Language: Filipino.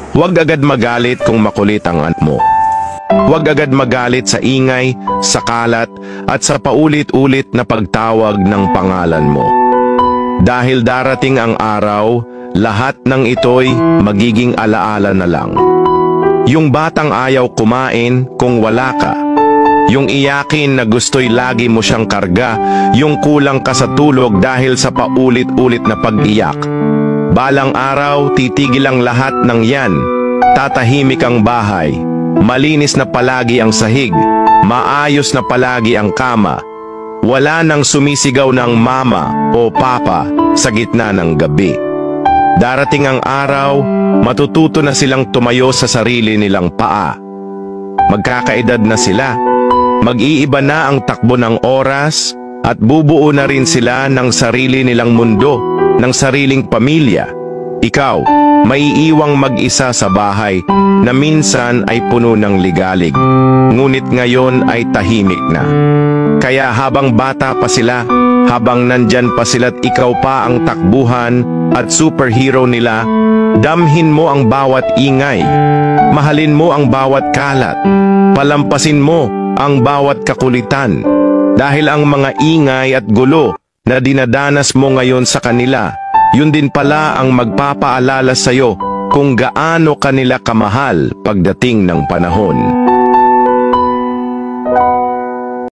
Huwag agad magalit kung makulit ang anak mo. Huwag agad magalit sa ingay, sa kalat, at sa paulit-ulit na pagtawag ng pangalan mo. Dahil darating ang araw, lahat ng ito'y magiging alaala na lang. Yung batang ayaw kumain kung wala ka. Yung iyakin na gusto'y lagi mo siyang karga, yung kulang ka sa tulog dahil sa paulit-ulit na pag-iyak. Balang araw, titigil ang lahat ng yan. Tatahimik ang bahay. Malinis na palagi ang sahig. Maayos na palagi ang kama. Wala nang sumisigaw ng mama o papa sa gitna ng gabi. Darating ang araw, matututo na silang tumayo sa sarili nilang paa. Magkakaedad na sila. Mag-iiba na ang takbo ng oras at bubuo na rin sila ng sarili nilang mundo, ng sariling pamilya. Ikaw, maiiwang mag-isa sa bahay na minsan ay puno ng ligalig, ngunit ngayon ay tahimik na. Kaya habang bata pa sila, habang nandyan pa sila't ikaw pa ang takbuhan at superhero nila, damhin mo ang bawat ingay, mahalin mo ang bawat kalat, palampasin mo ang bawat kakulitan, dahil ang mga ingay at gulo na dinadanas mo ngayon sa kanila, yun din pala ang magpapaalala sa'yo kung gaano kanila kamahal pagdating ng panahon.